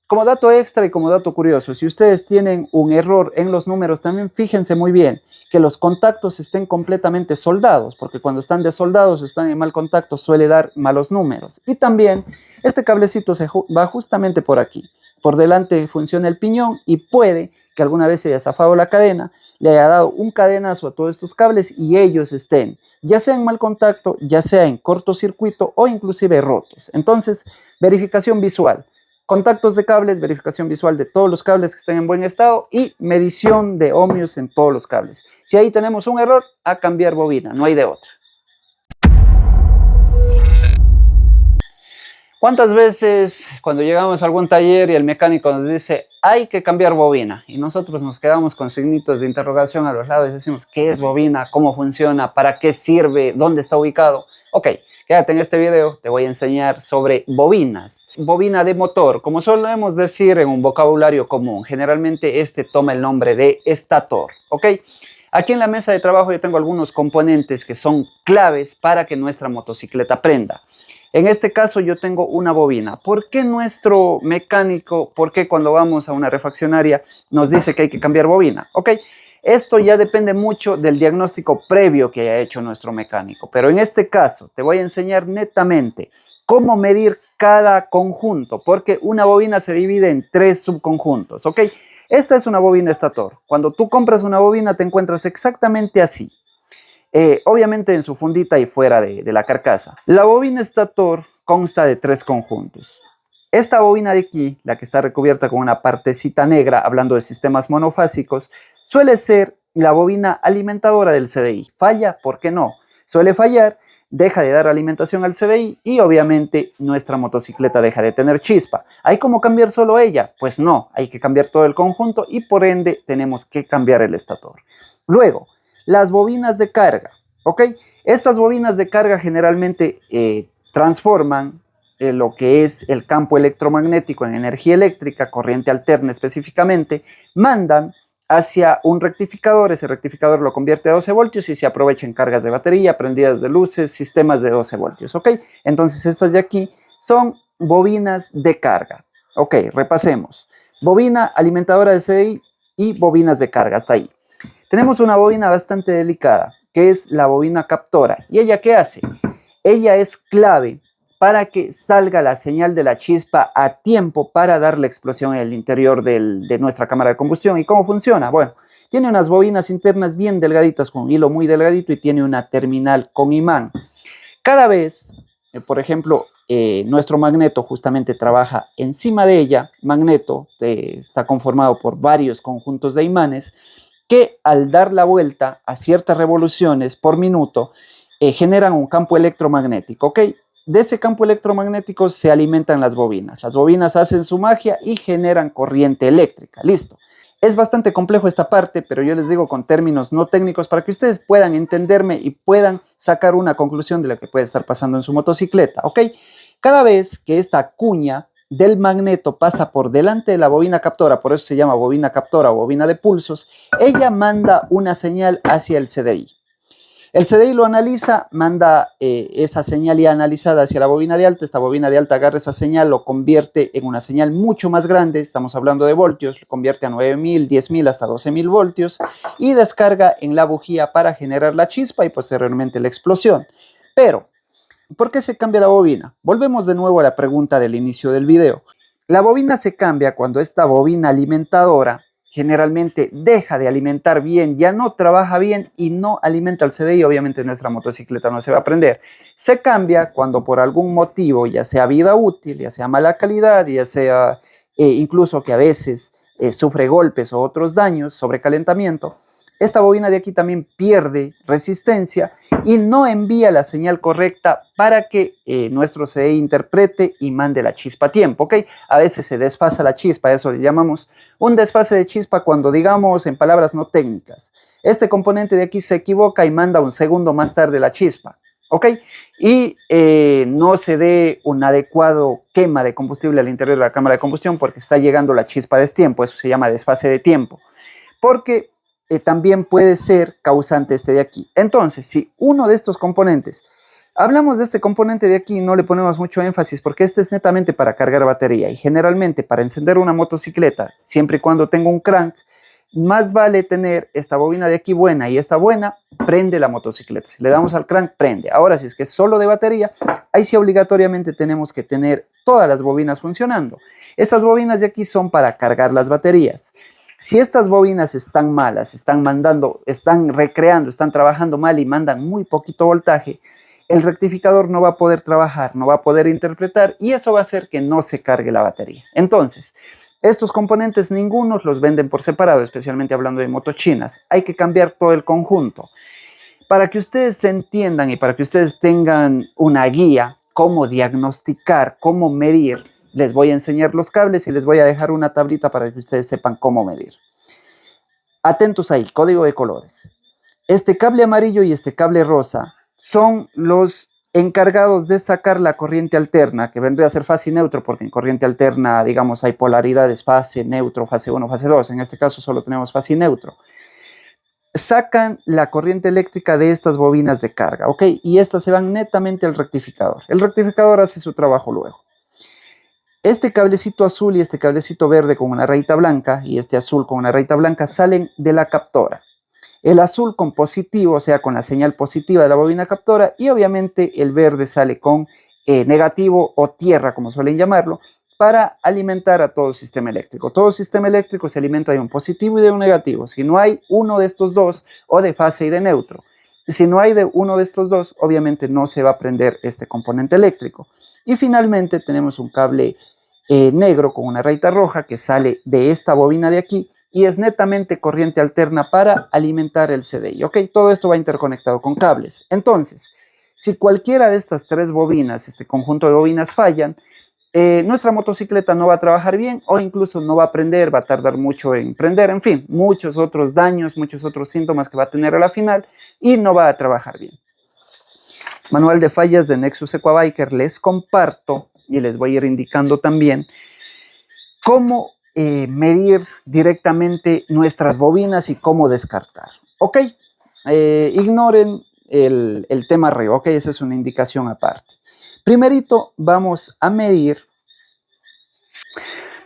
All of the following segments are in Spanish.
Como dato extra y como dato curioso, si ustedes tienen un error en los números, también fíjense muy bien que los contactos estén completamente soldados, porque cuando están desoldados o están en mal contacto suele dar malos números. Y también este cablecito va justamente por aquí. Por delante funciona el piñón y puede que alguna vez se haya zafado la cadena, le haya dado un cadenazo a todos estos cables y ellos estén ya sea en mal contacto, ya sea en cortocircuito o inclusive rotos. Entonces, verificación visual. Contactos de cables, verificación visual de todos los cables que estén en buen estado y medición de ohmios en todos los cables. Si ahí tenemos un error, a cambiar bobina, no hay de otra. ¿Cuántas veces cuando llegamos a algún taller y el mecánico nos dice hay que cambiar bobina y nosotros nos quedamos con signitos de interrogación a los lados y decimos ¿qué es bobina? ¿Cómo funciona? ¿Para qué sirve? ¿Dónde está ubicado? Ok, quédate en este video, te voy a enseñar sobre bobinas. Bobina de motor, como solemos decir en un vocabulario común, generalmente este toma el nombre de estator, ¿ok? Aquí en la mesa de trabajo yo tengo algunos componentes que son claves para que nuestra motocicleta prenda. En este caso yo tengo una bobina. ¿Por qué nuestro mecánico, por qué cuando vamos a una refaccionaria nos dice que hay que cambiar bobina? Ok, esto ya depende mucho del diagnóstico previo que haya hecho nuestro mecánico. Pero en este caso te voy a enseñar netamente cómo medir cada conjunto, porque una bobina se divide en 3 subconjuntos, ¿ok? Esta es una bobina estator. Cuando tú compras una bobina te encuentras exactamente así. Obviamente en su fundita y fuera de la carcasa. La bobina estator consta de 3 conjuntos. Esta bobina de aquí, la que está recubierta con una partecita negra, hablando de sistemas monofásicos, suele ser la bobina alimentadora del CDI. ¿Falla? ¿Por qué no? Suele fallar, deja de dar alimentación al CDI y obviamente nuestra motocicleta deja de tener chispa. ¿Hay cómo cambiar solo ella? Pues no, hay que cambiar todo el conjunto y por ende tenemos que cambiar el estator. Luego, las bobinas de carga, ¿ok? Estas bobinas de carga generalmente transforman lo que es el campo electromagnético en energía eléctrica, corriente alterna específicamente, mandan hacia un rectificador, ese rectificador lo convierte a 12 voltios y se aprovecha en cargas de batería, prendidas de luces, sistemas de 12 voltios, ¿ok? Entonces estas de aquí son bobinas de carga, ¿ok? Repasemos, bobina alimentadora de CDI y bobinas de carga, hasta ahí. Tenemos una bobina bastante delicada, que es la bobina captora. ¿Y ella qué hace? Ella es clave para que salga la señal de la chispa a tiempo para dar la explosión en el interior de nuestra cámara de combustión. ¿Y cómo funciona? Bueno, tiene unas bobinas internas bien delgaditas con un hilo muy delgadito y tiene una terminal con imán. Cada vez, por ejemplo, nuestro magneto justamente trabaja encima de ella. Magneto está conformado por varios conjuntos de imanes que al dar la vuelta a ciertas revoluciones por minuto generan un campo electromagnético, ¿ok? De ese campo electromagnético se alimentan las bobinas. Las bobinas hacen su magia y generan corriente eléctrica. Listo. Es bastante complejo esta parte, pero yo les digo con términos no técnicos para que ustedes puedan entenderme y puedan sacar una conclusión de lo que puede estar pasando en su motocicleta, ¿ok? Cada vez que esta cuña del magneto pasa por delante de la bobina captora, por eso se llama bobina captora o bobina de pulsos, ella manda una señal hacia el CDI. El CDI lo analiza, manda esa señal ya analizada hacia la bobina de alta. Esta bobina de alta agarra esa señal, lo convierte en una señal mucho más grande, estamos hablando de voltios, lo convierte a 9000, 10000 hasta 12000 voltios y descarga en la bujía para generar la chispa y posteriormente la explosión. Pero ¿por qué se cambia la bobina? Volvemos de nuevo a la pregunta del inicio del video. La bobina se cambia cuando esta bobina alimentadora generalmente deja de alimentar bien, ya no trabaja bien y no alimenta al CDI, obviamente nuestra motocicleta no se va a prender. Se cambia cuando por algún motivo, ya sea vida útil, ya sea mala calidad, ya sea incluso que a veces sufre golpes o otros daños, sobrecalentamiento, esta bobina de aquí también pierde resistencia y no envía la señal correcta para que nuestro CDI interprete y mande la chispa a tiempo, ¿ok? A veces se desfasa la chispa, eso le llamamos un desfase de chispa cuando digamos en palabras no técnicas. Este componente de aquí se equivoca y manda un segundo más tarde la chispa, ¿ok? Y no se dé un adecuado quema de combustible al interior de la cámara de combustión porque está llegando la chispa a destiempo, eso se llama desfase de tiempo. Porque también puede ser causante este de aquí. Entonces, si uno de estos componentes Hablamos de este componente de aquí, no le ponemos mucho énfasis porque este es netamente para cargar batería y generalmente para encender una motocicleta, siempre y cuando tenga un crank, más vale tener esta bobina de aquí buena y esta buena, prende la motocicleta. Si le damos al crank, prende. Ahora, si es que es solo de batería, ahí sí obligatoriamente tenemos que tener todas las bobinas funcionando. Estas bobinas de aquí son para cargar las baterías. Si estas bobinas están malas, están recreando, están trabajando mal y mandan muy poquito voltaje, el rectificador no va a poder trabajar, no va a poder interpretar y eso va a hacer que no se cargue la batería. Entonces, estos componentes ningunos los venden por separado, especialmente hablando de motos chinas. Hay que cambiar todo el conjunto. Para que ustedes se entiendan y para que ustedes tengan una guía, cómo diagnosticar, cómo medir, les voy a enseñar los cables y les voy a dejar una tablita para que ustedes sepan cómo medir. Atentos ahí, código de colores. Este cable amarillo y este cable rosa son los encargados de sacar la corriente alterna, que vendría a ser fase y neutro, porque en corriente alterna, digamos, hay polaridades, fase, neutro, fase 1, fase 2. En este caso solo tenemos fase y neutro. Sacan la corriente eléctrica de estas bobinas de carga, ¿ok? Y estas se van netamente al rectificador. El rectificador hace su trabajo luego. Este cablecito azul y este cablecito verde con una rayita blanca y este azul con una rayita blanca salen de la captora. El azul con positivo, o sea, con la señal positiva de la bobina captora, y obviamente el verde sale con negativo o tierra, como suelen llamarlo, para alimentar a todo sistema eléctrico. Todo sistema eléctrico se alimenta de un positivo y de un negativo. Si no hay uno de estos dos, o de fase y de neutro, si no hay de uno de estos dos, obviamente no se va a prender este componente eléctrico. Y finalmente tenemos un cable negro con una rayita roja que sale de esta bobina de aquí, y es netamente corriente alterna para alimentar el CDI, ¿ok? Todo esto va interconectado con cables. Entonces, si cualquiera de estas tres bobinas, este conjunto de bobinas fallan, nuestra motocicleta no va a trabajar bien o incluso no va a prender, va a tardar mucho en prender, en fin, muchos otros daños, muchos otros síntomas que va a tener a la final y no va a trabajar bien. Manual de fallas de Nexus Equabiker les comparto y les voy a ir indicando también cómo medir directamente nuestras bobinas y cómo descartar. Ok, ignoren el tema arriba, ok, esa es una indicación aparte. Primerito vamos a medir.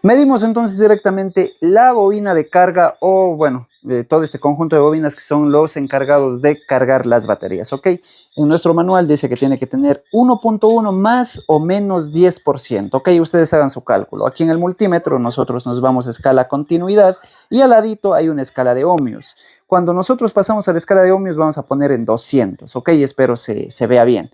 Medimos entonces directamente la bobina de carga o, bueno, todo este conjunto de bobinas que son los encargados de cargar las baterías, ¿ok? En nuestro manual dice que tiene que tener 1.1 más o menos 10%, ¿ok? Ustedes hagan su cálculo. Aquí en el multímetro nosotros nos vamos a escala continuidad y al ladito hay una escala de ohmios. Cuando nosotros pasamos a la escala de ohmios vamos a poner en 200, ¿ok? Espero se vea bien.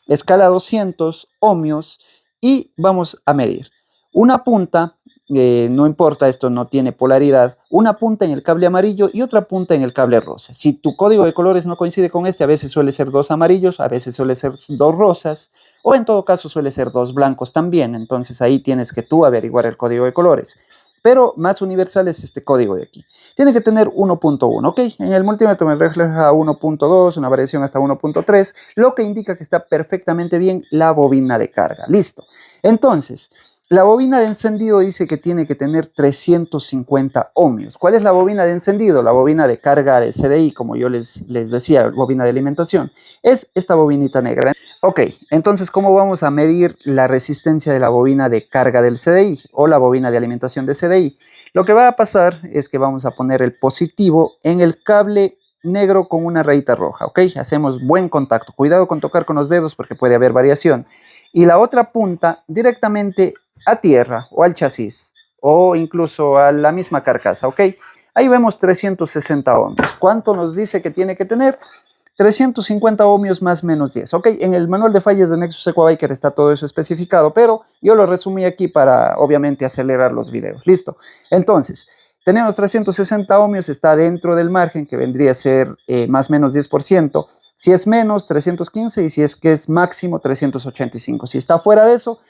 Escala 200 ohmios y vamos a medir. Una punta, no importa, esto no tiene polaridad, una punta en el cable amarillo y otra punta en el cable rosa. Si tu código de colores no coincide con este, a veces suele ser 2 amarillos, a veces suele ser 2 rosas, o en todo caso suele ser 2 blancos también. Entonces ahí tienes que tú averiguar el código de colores. Pero más universal es este código de aquí. Tiene que tener 1.1, ¿ok? En el multímetro me refleja 1.2, una variación hasta 1.3, lo que indica que está perfectamente bien la bobina de carga. Listo. Entonces, la bobina de encendido dice que tiene que tener 350 ohmios. ¿Cuál es la bobina de encendido? La bobina de carga de CDI, como yo les decía, bobina de alimentación. Es esta bobinita negra. Ok, entonces, ¿cómo vamos a medir la resistencia de la bobina de carga del CDI o la bobina de alimentación de CDI? Lo que va a pasar es que vamos a poner el positivo en el cable negro con una rayita roja, ¿ok? Hacemos buen contacto. Cuidado con tocar con los dedos porque puede haber variación. Y la otra punta directamente a tierra o al chasis o incluso a la misma carcasa, ¿ok? Ahí vemos 360 ohmios. ¿Cuánto nos dice que tiene que tener? 350 ohmios más menos 10, ¿ok? En el manual de fallas de Nexus Equabiker está todo eso especificado, pero yo lo resumí aquí para, obviamente, acelerar los videos. Listo. Entonces, tenemos 360 ohmios, está dentro del margen, que vendría a ser más menos 10%. Si es menos, 315, y si es que es máximo, 385. Si está fuera de eso,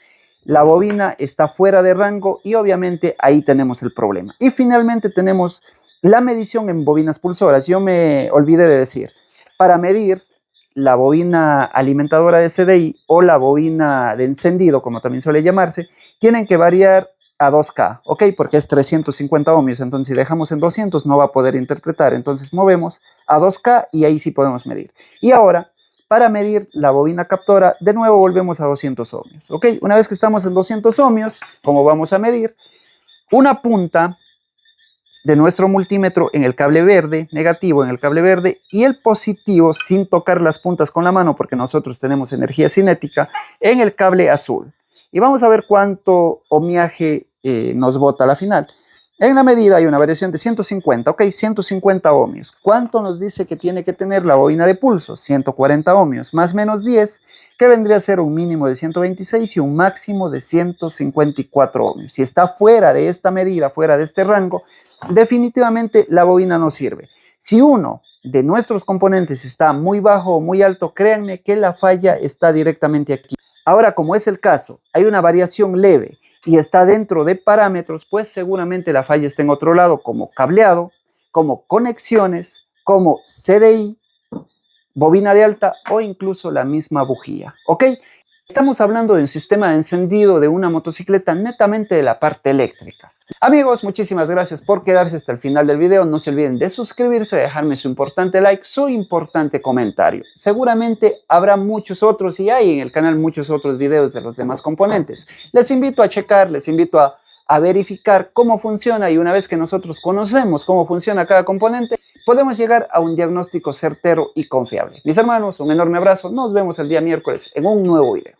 la bobina está fuera de rango y obviamente ahí tenemos el problema. Y finalmente tenemos la medición en bobinas pulsoras. Yo me olvidé de decir, para medir la bobina alimentadora de CDI o la bobina de encendido, como también suele llamarse, tienen que variar a 2K, ¿ok? Porque es 350 ohmios, entonces si dejamos en 200 no va a poder interpretar, entonces movemos a 2K y ahí sí podemos medir. Y ahora, para medir la bobina captora, de nuevo volvemos a 200 ohmios, ¿ok? Una vez que estamos en 200 ohmios, ¿cómo vamos a medir? Una punta de nuestro multímetro en el cable verde, negativo en el cable verde, y el positivo, sin tocar las puntas con la mano, porque nosotros tenemos energía cinética, en el cable azul. Y vamos a ver cuánto ohmiaje nos bota a la final. En la medida hay una variación de 150, ok, 150 ohmios. ¿Cuánto nos dice que tiene que tener la bobina de pulso? 140 ohmios, más menos 10, que vendría a ser un mínimo de 126 y un máximo de 154 ohmios. Si está fuera de esta medida, fuera de este rango, definitivamente la bobina no sirve. Si uno de nuestros componentes está muy bajo o muy alto, créanme que la falla está directamente aquí. Ahora, como es el caso, hay una variación leve y está dentro de parámetros, pues seguramente la falla está en otro lado, como cableado, como conexiones, como CDI, bobina de alta o incluso la misma bujía, ¿ok? Estamos hablando de un sistema de encendido de una motocicleta netamente de la parte eléctrica. Amigos, muchísimas gracias por quedarse hasta el final del video. No se olviden de suscribirse, dejarme su importante like, su importante comentario. Seguramente habrá muchos otros y hay en el canal muchos otros videos de los demás componentes. Les invito a checar, les invito a verificar cómo funciona, y una vez que nosotros conocemos cómo funciona cada componente, podemos llegar a un diagnóstico certero y confiable. Mis hermanos, un enorme abrazo. Nos vemos el día miércoles en un nuevo video.